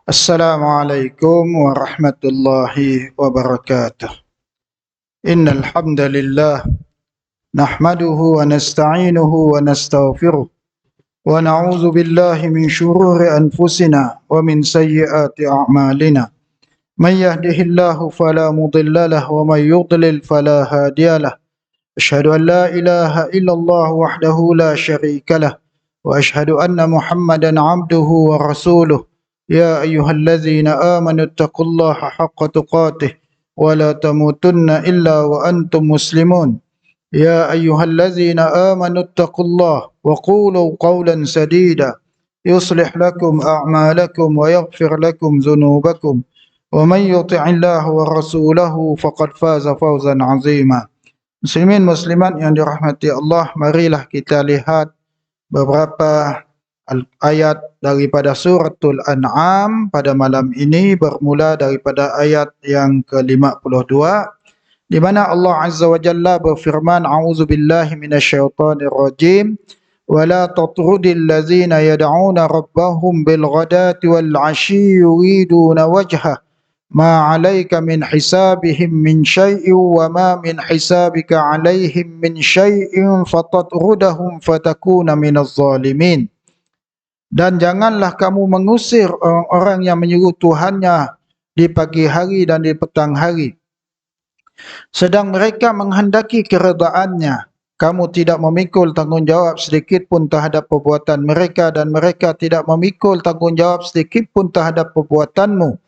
Assalamualaikum warahmatullahi wabarakatuh. Innal hamdalillah nahmaduhu wa nasta'inuhu wa nastaghfiruh wa na'udzu billahi min shururi anfusina wa min sayyiati a'malina. May yahdihillahu fala mudilla lahu wa may yudlil fala hadiyalah. Asyhadu an la ilaha illallah wahdahu la syarika lah wa asyhadu anna Muhammadan 'abduhu wa rasuluh. يا أيها الذين آمنوا اتقوا الله حق تقاته ولا تموتن إلا وأنتم مسلمون يا أيها الذين آمنوا اتقوا الله وقولوا قولا سديدا يصلح لكم أعمالكم ويغفر لكم ذنوبكم ومن يطع الله ورسوله فقد فاز فوزا عظيما. Muslimin muslimat yang dirahmati Allah, marilah kita lihat beberapa ayat daripada suratul An'am pada malam ini, bermula daripada ayat yang ke-52 di mana Allah Azza wa Jalla berfirman, a'udzubillahi minasyaitonir rajim, wala tatrudil ladzina yad'una rabbahum bil ghadati wal 'ashyi yuriduna wajha ma 'alaika min hisabihim min syai'in wa ma min hisabika 'alaihim min syai'in fatatrudahum fatakuna minaz zalimin. Dan janganlah kamu mengusir orang-orang yang menyeru Tuhannya di pagi hari dan di petang hari, sedang mereka menghendaki keredaannya. Kamu tidak memikul tanggungjawab sedikit pun terhadap perbuatan mereka, dan mereka tidak memikul tanggungjawab sedikit pun terhadap perbuatanmu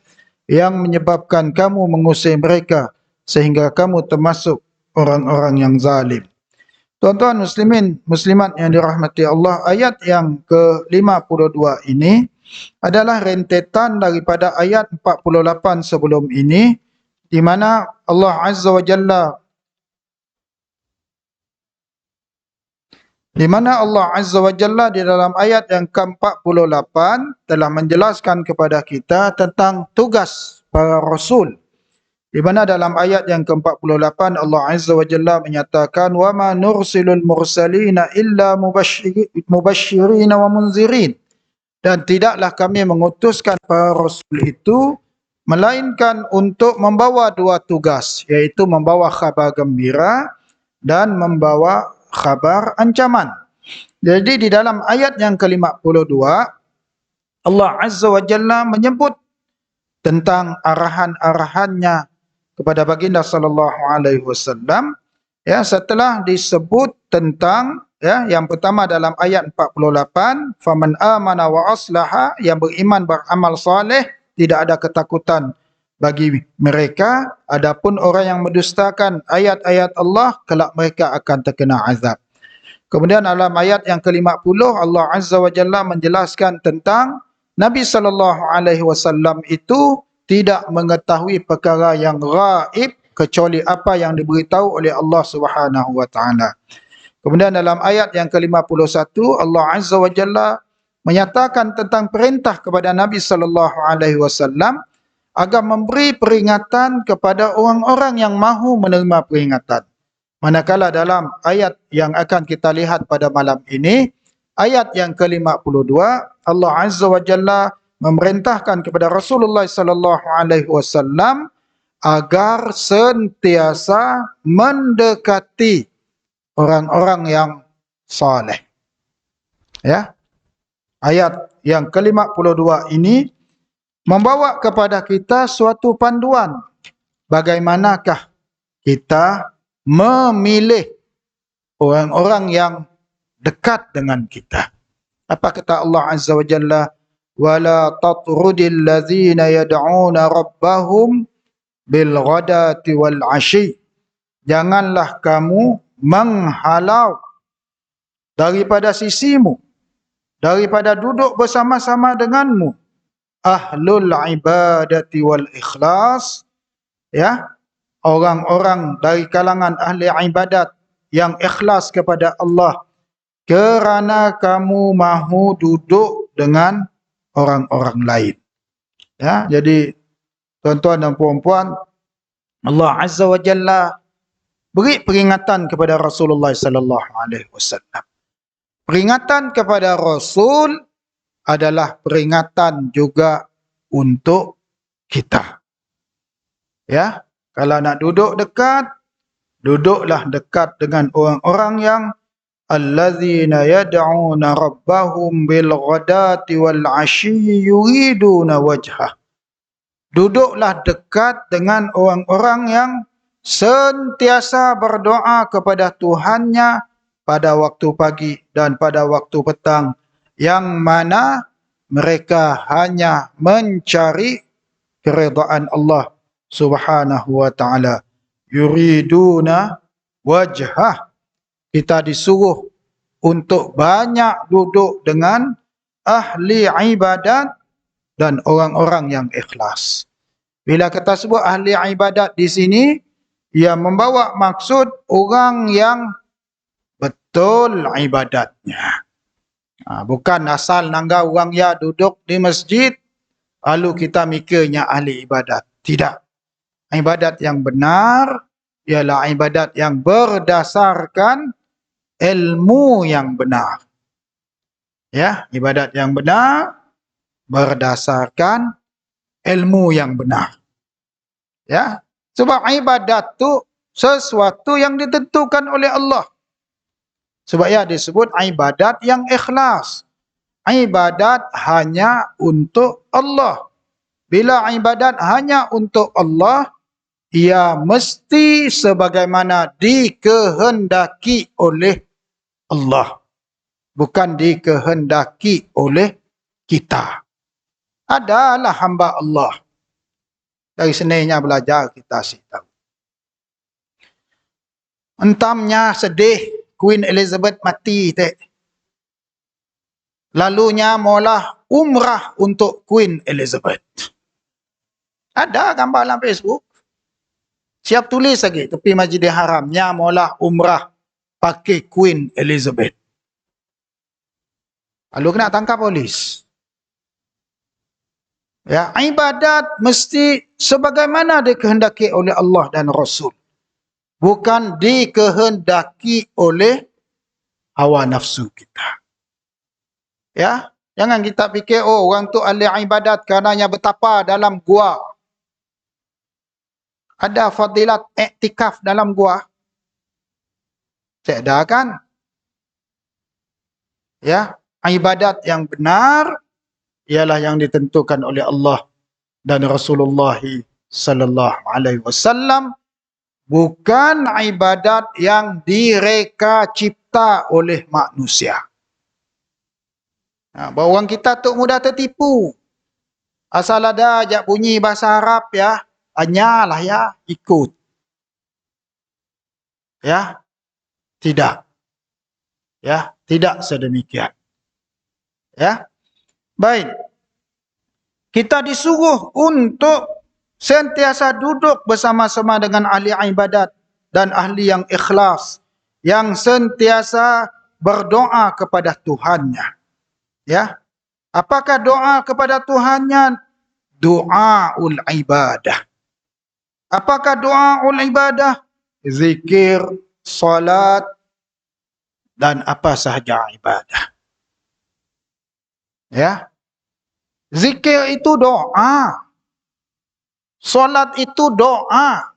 yang menyebabkan kamu mengusir mereka sehingga kamu termasuk orang-orang yang zalim. Tuan-tuan muslimin, muslimat yang dirahmati Allah, ayat yang ke-52 ini adalah rentetan daripada ayat 48 sebelum ini, di mana Allah Azza wa Jalla di dalam ayat yang ke-48 telah menjelaskan kepada kita tentang tugas para rasul. Di mana dalam ayat yang ke-48 Allah Azza wa Jalla menyatakan, wa ma nursilul mursalina illa mubasysyirin wa munzirin, dan tidaklah kami mengutuskan para rasul itu melainkan untuk membawa dua tugas, yaitu membawa khabar gembira dan membawa khabar ancaman. Jadi di dalam ayat yang ke-52 Allah Azza wa Jalla menyebut tentang arahan-arahannya kepada baginda sallallahu alaihi wasallam, ya, setelah disebut tentang, ya, yang pertama dalam ayat 48, faman amana wa aslaha, yang beriman beramal soleh tidak ada ketakutan bagi mereka, adapun orang yang mendustakan ayat-ayat Allah kelak mereka akan terkena azab. Kemudian dalam ayat yang ke-50 Allah Azza wa Jalla menjelaskan tentang Nabi sallallahu alaihi wasallam itu tidak mengetahui perkara yang gaib kecuali apa yang diberitahu oleh Allah Subhanahu wa taala. Kemudian dalam ayat yang ke-51 Allah Azza wa Jalla menyatakan tentang perintah kepada Nabi sallallahu alaihi wasallam agar memberi peringatan kepada orang-orang yang mahu menerima peringatan. Manakala dalam ayat yang akan kita lihat pada malam ini, ayat yang ke-52, Allah Azza wa Jalla memerintahkan kepada Rasulullah sallallahu alaihi wasallam agar sentiasa mendekati orang-orang yang saleh. Ya. Ayat yang ke-52 ini membawa kepada kita suatu panduan bagaimanakah kita memilih orang-orang yang dekat dengan kita. Apa kata Allah Azza wa Jalla? Wala tatrudil ladzina yad'una rabbahum bil ghadati wal 'ashyi. Janganlah kamu menghalau daripada sisimu, daripada duduk bersama-sama denganmu, ahlul ibadati wal ikhlas, ya, orang-orang dari kalangan ahli ibadat yang ikhlas kepada Allah, kerana kamu mahu duduk dengan orang-orang lain. Ya, jadi tuan-tuan dan puan-puan, Allah Azza wa Jalla beri peringatan kepada Rasulullah sallallahu alaihi wasallam. Peringatan kepada Rasul adalah peringatan juga untuk kita. Ya, kalau nak duduk dekat, duduklah dekat dengan orang-orang yang allazina yad'una rabbahum bil ghadati wal 'ashyi yuriduna wajhah. Duduklah dekat dengan orang-orang yang sentiasa berdoa kepada Tuhannya pada waktu pagi dan pada waktu petang, yang mana mereka hanya mencari keridaan Allah Subhanahu wa taala. Yuriduna wajhah. Kita disuruh untuk banyak duduk dengan ahli ibadat dan orang-orang yang ikhlas. Bila kita sebut ahli ibadat di sini, ia membawa maksud orang yang betul ibadatnya. Bukan asal nangga orang yang duduk di masjid, lalu kita mikirnya ahli ibadat. Tidak. Ibadat yang benar ialah ibadat yang berdasarkan ilmu yang benar. Ya, ibadat yang benar berdasarkan ilmu yang benar. Ya, sebab ibadat tu sesuatu yang ditentukan oleh Allah. Sebab ya disebut ibadat yang ikhlas. Ibadat hanya untuk Allah. Bila ibadat hanya untuk Allah, ia mesti sebagaimana dikehendaki oleh Allah, bukan dikehendaki oleh kita. Adalah hamba Allah. Dari seninya belajar kita sih tahu. Entamnya sedih Queen Elizabeth mati tak. Lalunya mula umrah untuk Queen Elizabeth. Ada gambar dalam Facebook. Siap tulis lagi tepi Masjidil Haramnya mula umrah pakai Queen Elizabeth. Lalu kena tangkap polis. Ya, ibadat mesti sebagaimana dikehendaki oleh Allah dan Rasul. Bukan dikehendaki oleh hawa nafsu kita. Ya, jangan kita fikir orang tu ahli ibadat karenanya bertapa dalam gua. Ada fadilat iktikaf dalam gua. Tak ada kan? Ya, ibadat yang benar ialah yang ditentukan oleh Allah dan Rasulullah sallallahu alaihi wasallam, bukan ibadat yang direka cipta oleh manusia. Bahawa orang kita tu mudah tertipu. Asal ada ajak bunyi bahasa Arab ya, hanyalah ya ikut. Ya, tidak. Ya, tidak sedemikian. Ya. Baik. Kita disuruh untuk sentiasa duduk bersama-sama dengan ahli ibadat dan ahli yang ikhlas, yang sentiasa berdoa kepada Tuhannya. Ya. Apakah doa kepada Tuhannya? Doaul ibadah. Apakah doaul ibadah? Zikir, salat, dan apa sahaja ibadah. Ya. Zikir itu doa. Salat itu doa.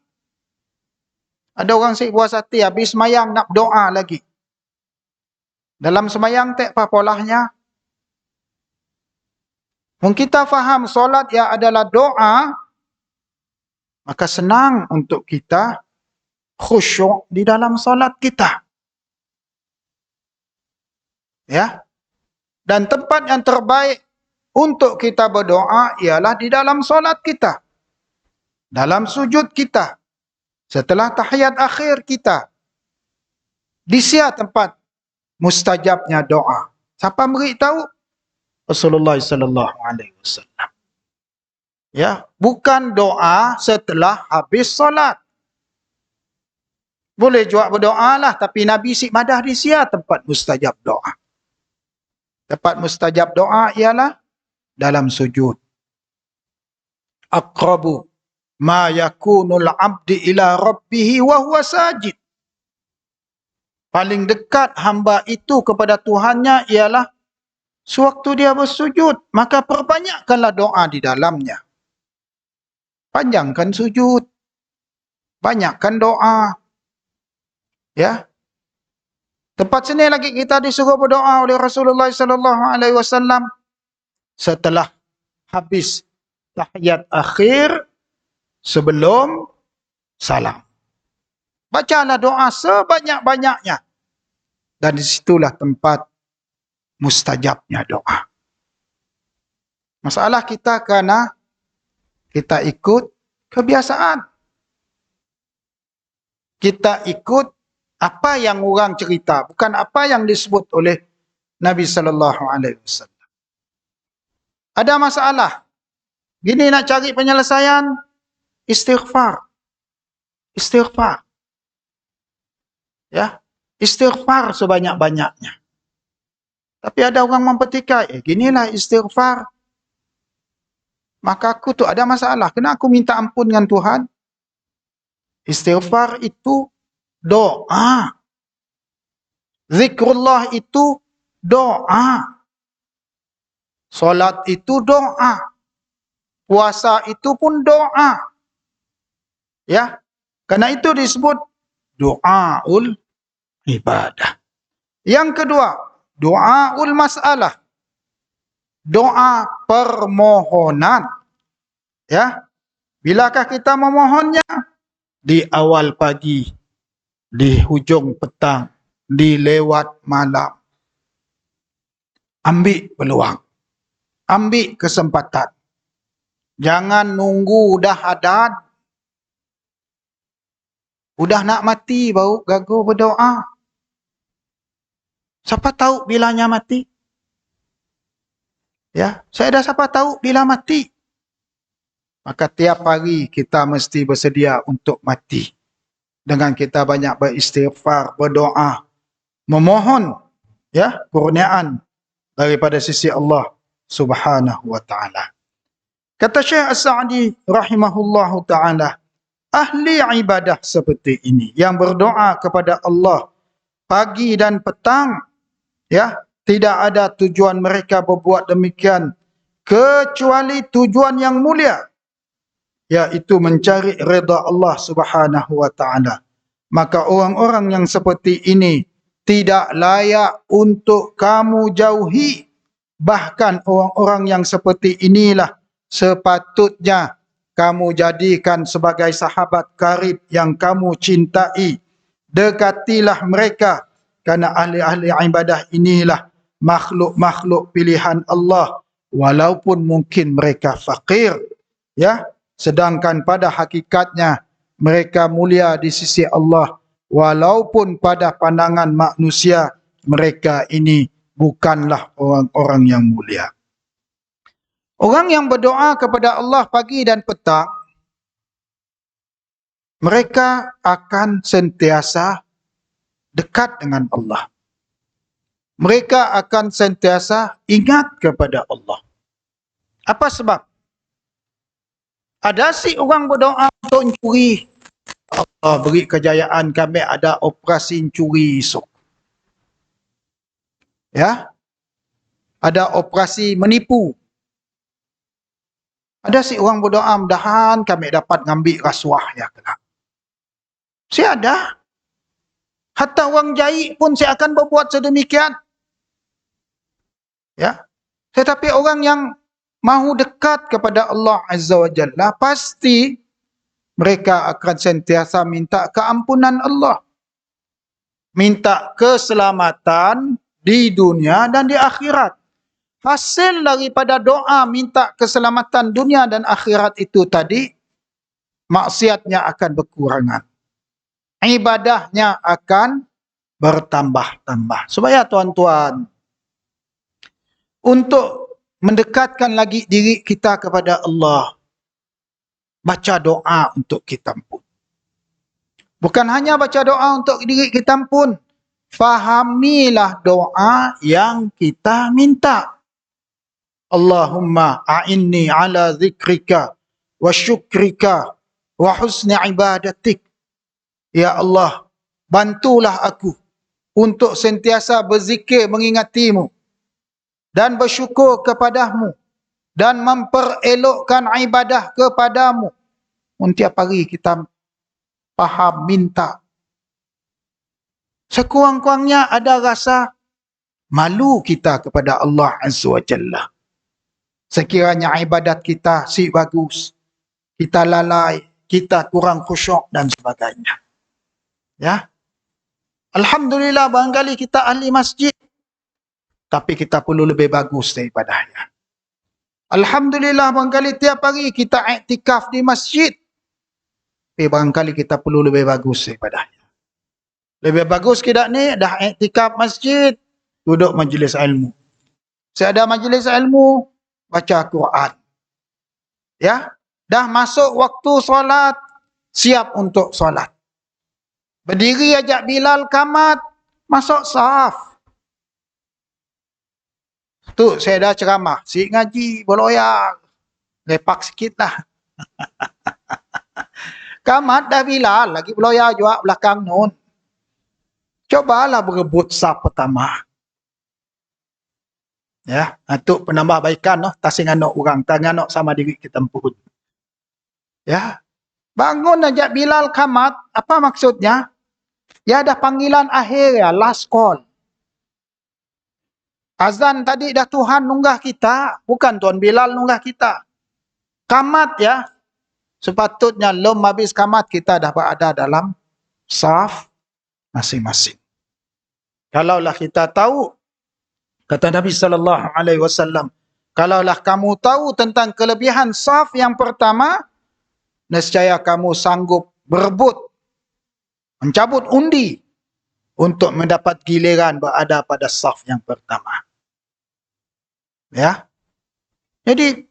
Ada orang sih puas hati habis semayang nak doa lagi. Dalam semayang tak apa polahnya. Mungkin kita faham solat ya adalah doa, maka senang untuk kita khusyuk di dalam solat kita. Ya. Dan tempat yang terbaik untuk kita berdoa ialah di dalam solat kita. Dalam sujud kita. Setelah tahiyat akhir kita. Di sia tempat mustajabnya doa. Siapa beritahu? Rasulullah sallallahu alaihi wasallam. Ya, bukan doa setelah habis solat. Boleh juga berdoa lah, tapi Nabi si madah di sia tempat mustajab doa. Tempat mustajab doa ialah dalam sujud. Aqrabu ma yakunul abdi ila rabbih wa huwa sajid. Paling dekat hamba itu kepada Tuhannya ialah sewaktu dia bersujud. Maka perbanyakkanlah doa di dalamnya. Panjangkan sujud. Banyakkan doa. Ya. Tempat sini lagi kita disuruh berdoa oleh Rasulullah SAW setelah habis tahiyat akhir sebelum salam. Bacalah doa sebanyak-banyaknya. Dan disitulah tempat mustajabnya doa. Masalah kita kerana kita ikut kebiasaan. Kita ikut apa yang orang cerita, bukan apa yang disebut oleh Nabi SAW. Ada masalah. Gini nak cari penyelesaian, istighfar. Istighfar. Ya, istighfar sebanyak-banyaknya. Tapi ada orang mempetikai, ginilah istighfar. Maka aku tu ada masalah. Kena aku minta ampun dengan Tuhan? Istighfar itu doa. Zikrullah itu doa. Solat itu doa. Puasa itu pun doa. Ya, karena itu disebut doaul ibadah. Yang kedua, doaul masalah. Doa permohonan. Ya. Bilakah kita memohonnya? Di awal pagi, di hujung petang, di lewat malam. Ambil peluang. Ambil kesempatan. Jangan nunggu dah hadat. Udah nak mati baru gagu berdoa. Siapa tahu bilanya mati? Ya, saya dah siapa tahu bila mati. Maka tiap hari kita mesti bersedia untuk mati. Dengan kita banyak beristighfar, berdoa, memohon ya kurniaan daripada sisi Allah Subhanahu wa taala. Kata Syekh As-Sa'di rahimahullahu taala, ahli ibadah seperti ini yang berdoa kepada Allah pagi dan petang, ya, tidak ada tujuan mereka berbuat demikian kecuali tujuan yang mulia, yaitu mencari redha Allah Subhanahu wa taala. Maka orang-orang yang seperti ini tidak layak untuk kamu jauhi. Bahkan orang-orang yang seperti inilah sepatutnya kamu jadikan sebagai sahabat karib yang kamu cintai. Dekatilah mereka, kerana ahli-ahli ibadah inilah makhluk-makhluk pilihan Allah, walaupun mungkin mereka fakir, ya, sedangkan pada hakikatnya mereka mulia di sisi Allah, walaupun pada pandangan manusia mereka ini bukanlah orang-orang yang mulia. Orang yang berdoa kepada Allah pagi dan petang, mereka akan sentiasa dekat dengan Allah. Mereka akan sentiasa ingat kepada Allah. Apa sebab? Ada si orang berdoa untuk mencuri. Allah beri kejayaan kami ada operasi curi esok. Ya. Ada operasi menipu. Ada si orang berdoa, mudahan kami dapat ngambil rasuah ya kelak. Saya ada. Hatta orang jahit pun saya akan berbuat sedemikian. Ya. Tetapi orang yang mahu dekat kepada Allah Azza wa Jalla, pasti mereka akan sentiasa minta keampunan Allah. Minta keselamatan di dunia dan di akhirat. Hasil daripada doa minta keselamatan dunia dan akhirat itu tadi, maksiatnya akan berkurangan. Ibadahnya akan bertambah-tambah. Supaya tuan-tuan, untuk mendekatkan lagi diri kita kepada Allah, baca doa untuk kita pun. Bukan hanya baca doa untuk diri kita pun. Fahamilah doa yang kita minta. Allahumma a'inni ala zikrika wa syukrika wa husni ibadatik. Ya Allah, bantulah aku untuk sentiasa berzikir mengingatimu dan bersyukur kepadamu dan memperelokkan ibadah kepadamu. Setiap hari kita faham, minta. Sekurang-kurangnya ada rasa malu kita kepada Allah Azza wa Jalla. Sekiranya ibadat kita si bagus, kita lalai, kita kurang khusyuk dan sebagainya. Ya. Alhamdulillah barangkali kita ahli masjid, tapi kita perlu lebih bagus daripadanya. Alhamdulillah barangkali tiap hari kita iktikaf di masjid, tapi barangkali kita perlu lebih bagus daripadanya. Lebih bagus kita ni dah iktikaf masjid, duduk majlis ilmu. Seada majlis ilmu, baca Quran. Ya, dah masuk waktu solat, siap untuk solat. Berdiri ajak Bilal kamat, masuk saf. Tu saya dah ceramah, si ngaji, beloyak, lepak sikit lah. Kamat dah Bilal, lagi beloyak juga belakang nun. Cobalah berebut saf pertama. Ya, itu penambahbaikan noh, tasing anak orang, tangan anak sama diri kita pun. Ya. Bangun ajak Bilal kamat, apa maksudnya? Ya dah panggilan akhir ya, last call. Azan tadi dah Tuhan nunggah kita, bukan Tuan Bilal nunggah kita. Kamat ya. Sepatutnya lom habis kamat kita dah berada dalam saf masing-masing. Kalaulah kita tahu, kata Nabi SAW, kalaulah kamu tahu tentang kelebihan saf yang pertama, nescaya kamu sanggup berebut, mencabut undi untuk mendapat giliran berada pada saf yang pertama. Ya. Jadi,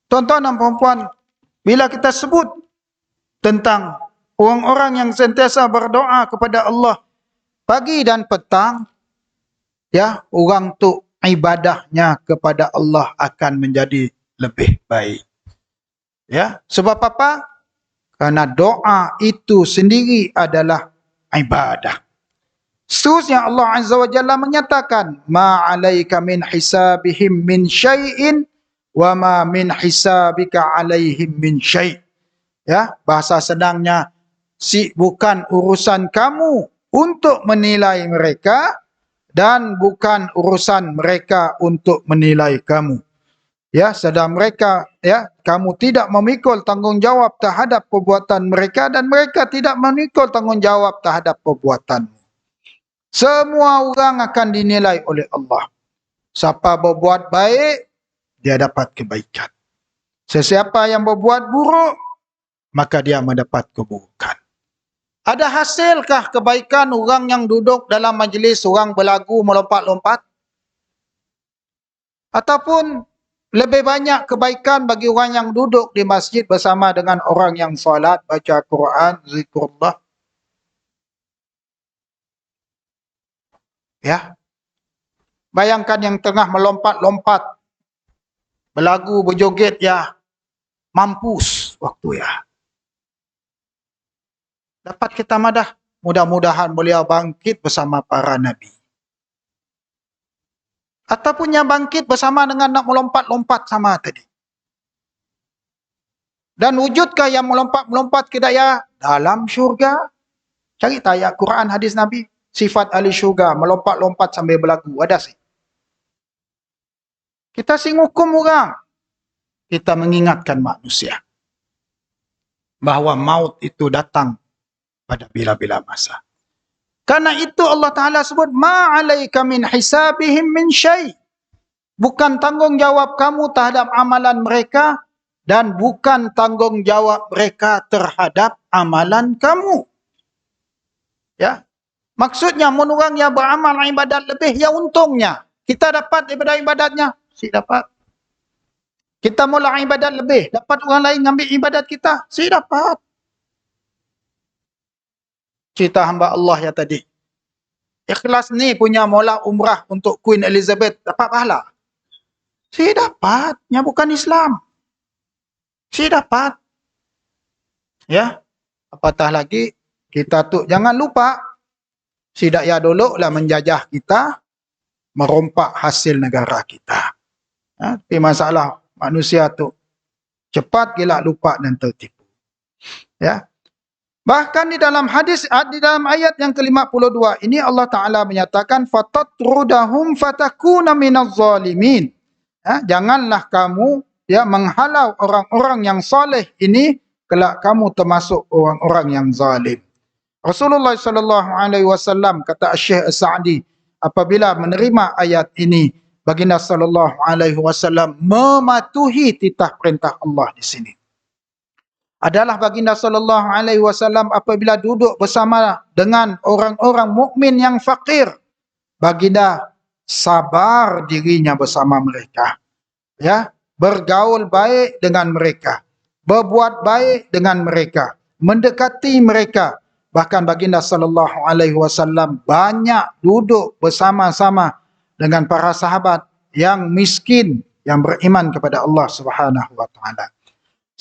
tuan-tuan dan puan-puan, bila kita sebut tentang orang-orang yang sentiasa berdoa kepada Allah pagi dan petang, ya, orang tu ibadahnya kepada Allah akan menjadi lebih baik. Ya, sebab apa? Karena doa itu sendiri adalah ibadah. Seterusnya Allah Azza wa Jalla menyatakan, ma 'alaika min hisabihim min syai'in wa ma min hisabika 'alaihim min syai'. Ya, bahasa senangnya, bukan urusan kamu untuk menilai mereka dan bukan urusan mereka untuk menilai kamu. Ya, sedang mereka, ya, kamu tidak memikul tanggungjawab terhadap perbuatan mereka dan mereka tidak memikul tanggungjawab terhadap perbuatanmu. Semua orang akan dinilai oleh Allah. Siapa berbuat baik, dia dapat kebaikan. Sesiapa yang berbuat buruk, maka dia mendapat keburukan. Ada hasilkah kebaikan orang yang duduk dalam majlis orang berlagu melompat-lompat? Ataupun lebih banyak kebaikan bagi orang yang duduk di masjid bersama dengan orang yang salat, baca Quran, zikrullah? Ya. Bayangkan yang tengah melompat-lompat, berlagu, berjoget, ya, mampus waktu ya. Dapat kita madah, mudah-mudahan beliau bangkit bersama para nabi. Ataupun yang bangkit bersama dengan nak melompat-lompat sama tadi. Dan wujudkah yang melompat-melompat ke daya dalam syurga? Cari ayat Quran, hadis Nabi, sifat ahli syurga, melompat-lompat sambil berlagu. Ada sih. Kita sing hukum orang. Kita mengingatkan manusia bahawa maut itu datang pada bila-bila masa. Karena itu Allah Ta'ala sebut, ma'alaika min hisabihim min syai'. Bukan tanggungjawab kamu terhadap amalan mereka dan bukan tanggungjawab mereka terhadap amalan kamu. Ya. Maksudnya, orang yang beramal ibadat lebih, ya untungnya. Kita dapat daripada ibadatnya, si dapat. Kita mula ibadat lebih, dapat orang lain ambil ibadat kita, si dapat. cerita hamba Allah yang tadi. Ikhlas ni punya mola umrah untuk Queen Elizabeth, dapat pahala? Si dapat, yang bukan Islam. Si dapat. Ya. Apatah lagi, kita tu jangan lupa, si daya dulu lah menjajah kita, merompak hasil negara kita. Tapi masalah manusia tu cepat gila lupa dan tertipu. Ya. Bahkan di dalam hadis, di dalam ayat yang ke-52 ini Allah Taala menyatakan fatatrudahum fatakuna minaz zalimin. Janganlah kamu menghalau orang-orang yang soleh ini, kelak kamu termasuk orang-orang yang zalim. Rasulullah sallallahu alaihi wasallam, kata Syekh As-Sa'di, apabila menerima ayat ini, baginda sallallahu alaihi wasallam mematuhi titah perintah Allah di sini. Adalah baginda sallallahu alaihi wasallam apabila duduk bersama dengan orang-orang mukmin yang fakir, baginda sabar dirinya bersama mereka. Ya, bergaul baik dengan mereka, berbuat baik dengan mereka, mendekati mereka. Bahkan baginda sallallahu alaihi wasallam banyak duduk bersama-sama dengan para sahabat yang miskin yang beriman kepada Allah Subhanahu wa taala.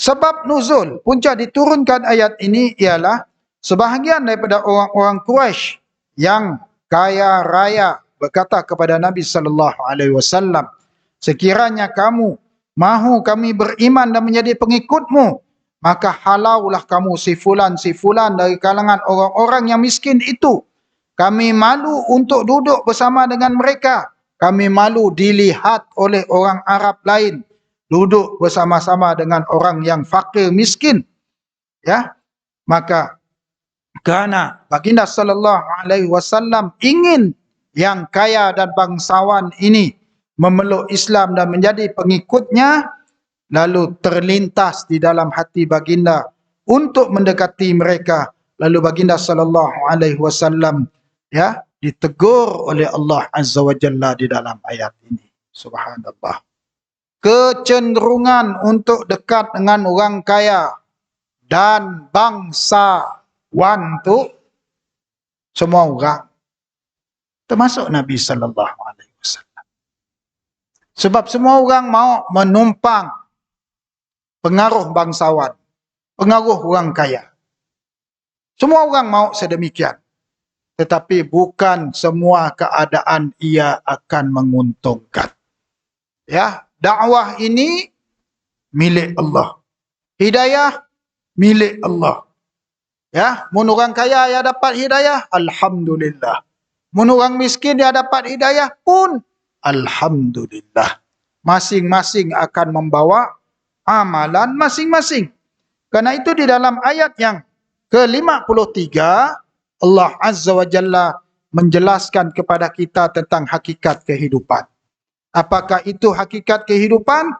Sebab nuzul, punca diturunkan ayat ini ialah sebahagian daripada orang-orang Quraisy yang kaya raya berkata kepada Nabi sallallahu alaihi wasallam, sekiranya kamu mahu kami beriman dan menjadi pengikutmu, maka halaulah kamu si fulan dari kalangan orang-orang yang miskin itu. Kami malu untuk duduk bersama dengan mereka. Kami malu dilihat oleh orang Arab lain duduk bersama-sama dengan orang yang fakir miskin. Ya, maka kerana baginda sallallahu alaihi wasallam ingin yang kaya dan bangsawan ini memeluk Islam dan menjadi pengikutnya, lalu terlintas di dalam hati baginda untuk mendekati mereka. Lalu baginda sallallahu alaihi wasallam ditegur oleh Allah Azza wa Jalla di dalam ayat ini. Subhanallah. Kecenderungan untuk dekat dengan orang kaya dan bangsawan tu semua orang, termasuk Nabi sallallahu alaihi wasallam. Sebab semua orang mau menumpang pengaruh bangsawan, pengaruh orang kaya. Semua orang mau sedemikian. Tetapi bukan semua keadaan ia akan menguntungkan. Ya, dakwah ini milik Allah. Hidayah milik Allah. Ya, mun orang kaya dia dapat hidayah, alhamdulillah. Mun orang miskin dia dapat hidayah pun alhamdulillah. Masing-masing akan membawa amalan masing-masing. Karena itu di dalam ayat yang ke-53 Allah Azza wa Jalla menjelaskan kepada kita tentang hakikat kehidupan. Apakah itu hakikat kehidupan?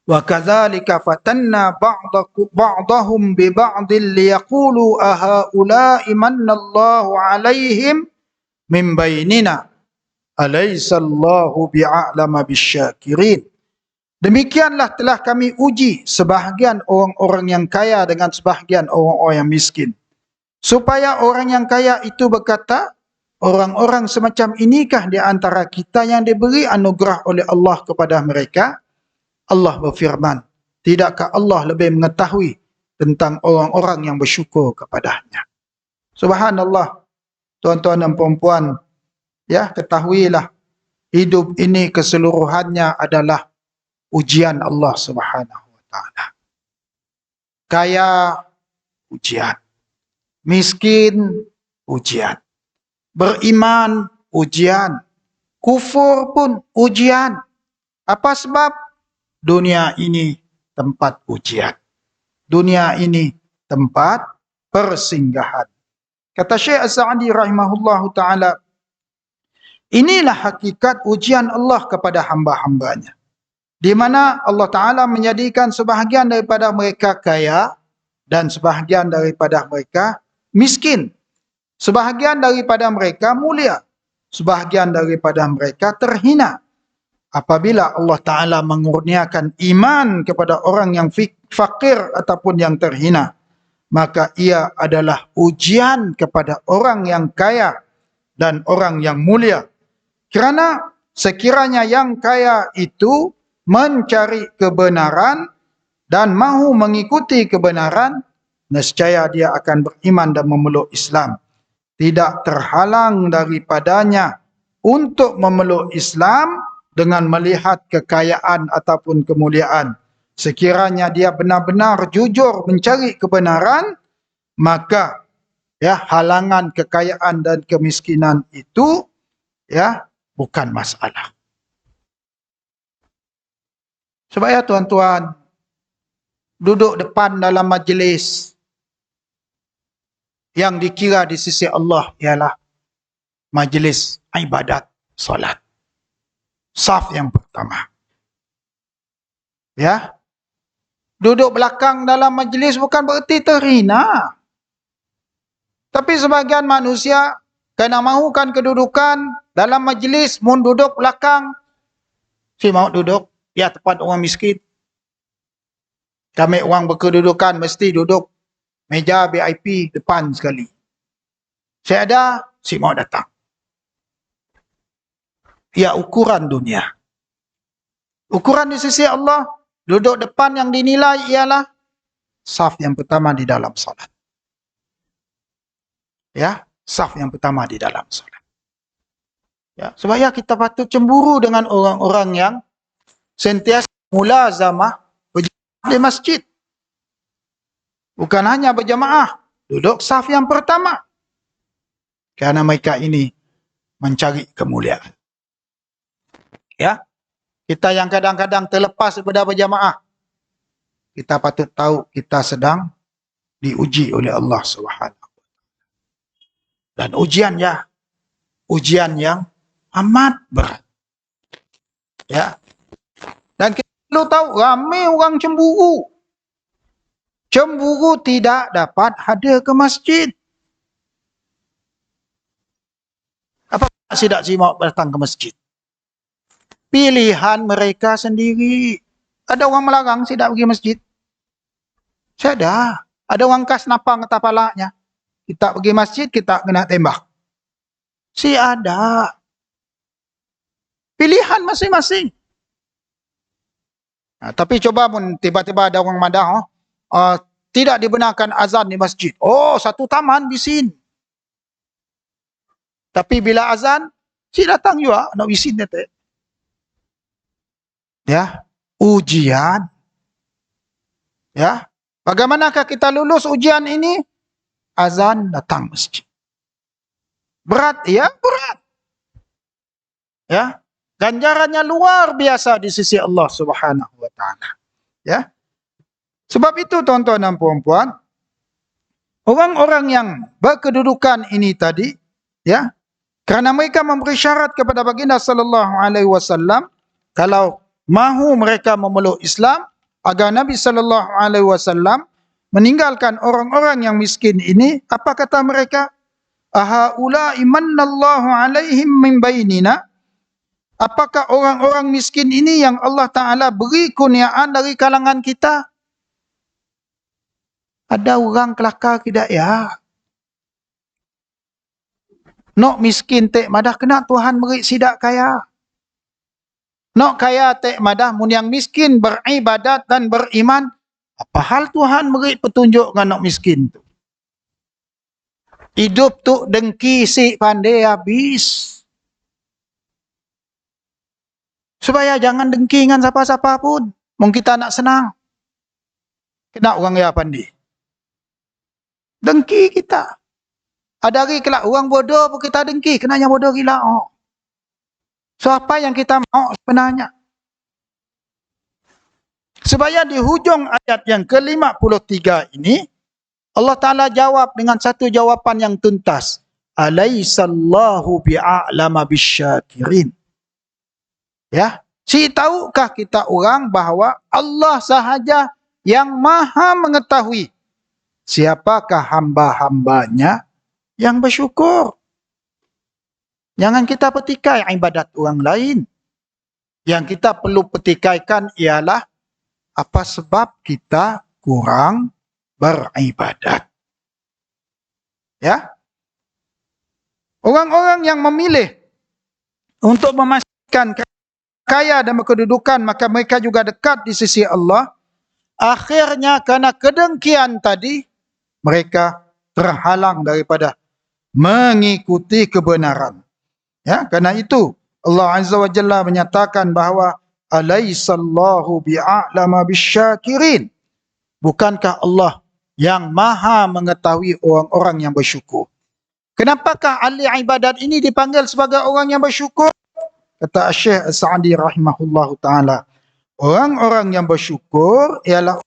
Wa kadzalika fatanna ba'dahum bi ba'dil liyaqulu ahaula'i manallahu 'alaihim min bainina alaysa Allahu bi'a'lama bisyakirin. Demikianlah telah kami uji sebahagian orang-orang yang kaya dengan sebahagian orang-orang yang miskin. Supaya orang yang kaya itu berkata, orang-orang semacam inikah di antara kita yang diberi anugerah oleh Allah kepada mereka? Allah berfirman, tidakkah Allah lebih mengetahui tentang orang-orang yang bersyukur kepadanya? Subhanallah, tuan-tuan dan puan-puan, ya, ketahuilah, hidup ini keseluruhannya adalah ujian Allah Subhanahu wa taala. Kaya, ujian. Miskin, ujian. Beriman, ujian. Kufur pun ujian. Apa sebab? Dunia ini tempat ujian. Dunia ini tempat persinggahan. Kata Syekh As-Sa'di rahimahullahu ta'ala, inilah hakikat ujian Allah kepada hamba-hambanya. Di mana Allah Ta'ala menjadikan sebahagian daripada mereka kaya dan sebahagian daripada mereka miskin. Sebahagian daripada mereka mulia, sebahagian daripada mereka terhina. Apabila Allah Ta'ala mengurniakan iman kepada orang yang fakir ataupun yang terhina, maka ia adalah ujian kepada orang yang kaya dan orang yang mulia. Kerana sekiranya yang kaya itu mencari kebenaran dan mahu mengikuti kebenaran, nescaya dia akan beriman dan memeluk Islam. Tidak terhalang daripadanya untuk memeluk Islam dengan melihat kekayaan ataupun kemuliaan. Sekiranya dia benar-benar jujur mencari kebenaran, maka halangan kekayaan dan kemiskinan itu bukan masalah. Supaya tuan-tuan duduk depan dalam majlis yang dikira di sisi Allah ialah majlis ibadat solat. Saf yang pertama. Duduk belakang dalam majlis bukan bererti terhina. Tapi sebagian manusia kena mahukan kedudukan dalam majlis, mun duduk belakang. Si mau duduk, tempat orang miskin. Kami orang berkedudukan mesti duduk meja VIP depan sekali. Saya ada, si mau datang. Ukuran dunia. Ukuran di sisi Allah, duduk depan yang dinilai ialah saf yang pertama di dalam salat. Saf yang pertama di dalam salat. Supaya kita patut cemburu dengan orang-orang yang sentiasa mulazamah berjamaah di masjid. Bukan hanya berjamaah, duduk saf yang pertama. Kerana mereka ini mencari kemuliaan. Kita yang kadang-kadang terlepas daripada berjamaah, kita patut tahu kita sedang diuji oleh Allah Subhanahu. Dan ujian yang amat berat. Dan kita perlu tahu ramai orang cemburu. Cemburu tidak dapat hadir ke masjid. Apa tidak simak datang ke masjid? Pilihan mereka sendiri. Ada orang melarang tidak pergi masjid? Saya ada. Ada orang kas napang atas palanya. Kita pergi masjid, kita kena tembak. Si ada. Pilihan masing-masing. Tapi coba pun tiba-tiba ada orang madah, tidak dibenarkan azan di masjid. Satu taman bisin. Tapi bila azan, si datang juga nak bisin nanti. Ujian. Bagaimanakah kita lulus ujian ini? Azan datang masjid. Berat, berat. Ganjarannya luar biasa di sisi Allah Subhanahu wa taala. Sebab itu tuan-tuan dan puan-puan, orang-orang yang berkedudukan ini tadi, kerana mereka memberi syarat kepada baginda sallallahu alaihi wasallam kalau mahu mereka memeluk Islam, agar Nabi sallallahu alaihi wasallam meninggalkan orang-orang yang miskin ini, apa kata mereka? Ahaula imannallahu alaihim min bainina? Apakah orang-orang miskin ini yang Allah Ta'ala beri kurniaan dari kalangan kita? Ada orang kelakar tidak Nok miskin tek madah kena Tuhan beri sidak kaya. Nok kaya tek madah mun yang miskin beribadat dan beriman, apa hal Tuhan beri petunjuk dengan nok miskin tu? Hidup tu dengki si pandai habis. Supaya jangan dengki dengan siapa-siapa pun. Mungkin kita nak senang. Kena orang yang pandai. Dengki kita. Ada hari kelak orang bodoh pun kita dengki. Kenanya bodoh gila. So apa yang kita mau sebenarnya? Supaya di hujung ayat yang ke-53 ini, Allah Ta'ala jawab dengan satu jawapan yang tuntas. Alaisallahu bi'a'lama bisyakirin. Si tahukah kita orang bahawa Allah sahaja yang maha mengetahui siapakah hamba-hambanya yang bersyukur. Jangan kita petikai ibadat orang lain. Yang kita perlu petikaikan ialah apa sebab kita kurang beribadat. Ya. Orang-orang yang memilih untuk memastikan kaya dan berkedudukan, maka mereka juga dekat di sisi Allah. Akhirnya karena kedengkian tadi, mereka terhalang daripada mengikuti kebenaran. Ya, karena itu Allah Azza wa Jalla menyatakan bahawa alaisallahu bi'a'lama bisyakirin. Bukankah Allah yang maha mengetahui orang-orang yang bersyukur? Kenapakah ahli ibadat ini dipanggil sebagai orang yang bersyukur? Kata Syekh As-Sa'di rahimahullahu ta'ala, orang-orang yang bersyukur ialah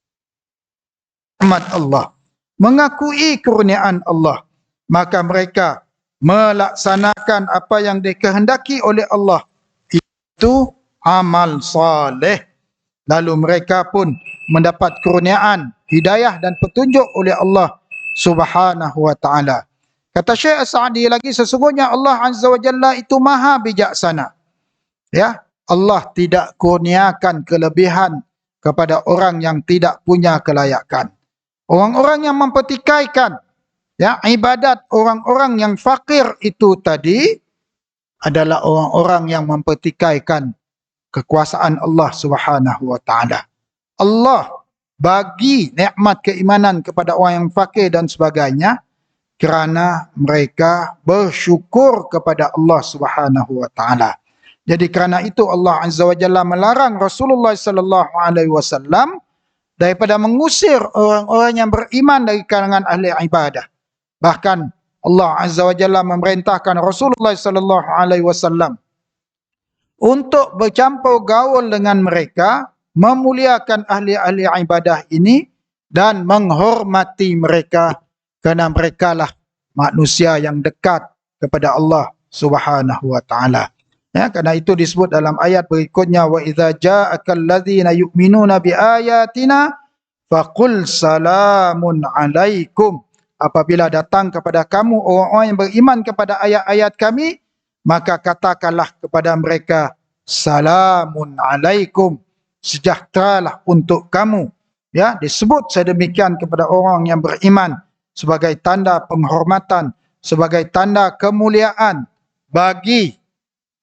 umat Allah, mengakui kurniaan Allah, maka mereka melaksanakan apa yang dikehendaki oleh Allah, itu amal saleh. Lalu mereka pun mendapat kurniaan, hidayah dan petunjuk oleh Allah Subhanahu wa ta'ala. Kata Syekh As-Sa'di lagi, sesungguhnya Allah Azza wa Jalla itu maha bijaksana. Ya, Allah tidak kurniakan kelebihan kepada orang yang tidak punya kelayakan. Orang-orang yang mempertikaikan ya ibadat orang-orang yang fakir itu tadi adalah orang-orang yang mempertikaikan kekuasaan Allah Subhanahu wa ta'ala. Allah bagi nikmat keimanan kepada orang yang fakir dan sebagainya kerana mereka bersyukur kepada Allah Subhanahu wa ta'ala. Jadi kerana itu Allah Azza wa Jalla melarang Rasulullah sallallahu alaihi wasallam daripada mengusir orang-orang yang beriman dari kalangan ahli ibadah. Bahkan Allah Azza wa Jalla memerintahkan Rasulullah sallallahu alaihi wasallam untuk bercampur gaul dengan mereka, memuliakan ahli-ahli ibadah ini dan menghormati mereka kerana merekalah manusia yang dekat kepada Allah Subhanahu wa ta'ala. Ya, kerana itu disebut dalam ayat berikutnya, wa idza ja'akal ladzina yu'minuna biayatina faqul salamun alaikum. Apabila datang kepada kamu orang-orang yang beriman kepada ayat-ayat kami, maka katakanlah kepada mereka salamun alaikum, sejahteralah untuk kamu. Ya, disebut sedemikian kepada orang yang beriman sebagai tanda penghormatan, sebagai tanda kemuliaan bagi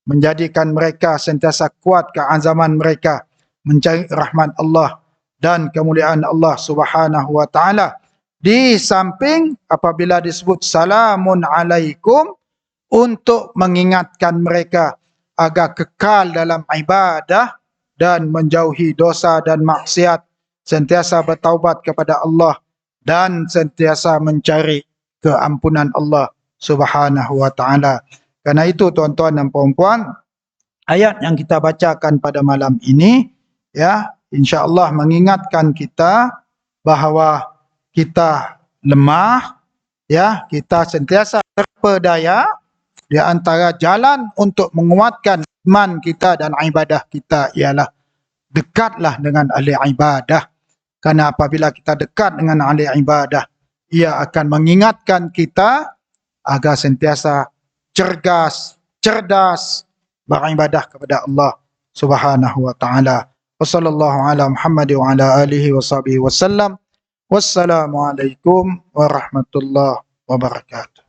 menjadikan mereka sentiasa kuat keazaman mereka mencari rahmat Allah dan kemuliaan Allah Subhanahu wa ta'ala. Di samping apabila disebut salamun alaikum, untuk mengingatkan mereka agar kekal dalam ibadah dan menjauhi dosa dan maksiat, sentiasa bertaubat kepada Allah dan sentiasa mencari keampunan Allah Subhanahu wa ta'ala. Karena itu tuan-tuan dan puan-puan, ayat yang kita bacakan pada malam ini ya, insya-Allah mengingatkan kita bahawa kita lemah ya, kita sentiasa terpedaya. Di antara jalan untuk menguatkan iman kita dan ibadah kita ialah dekatlah dengan ahli ibadah. Karena apabila kita dekat dengan ahli ibadah, ia akan mengingatkan kita agar sentiasa cerdas beribadah kepada Allah Subhanahu wa ta'ala. Wassallallahu ala Muhammad wa ala alihi wa sahbihi wasallam. Wassalamualaikum warahmatullahi wabarakatuh.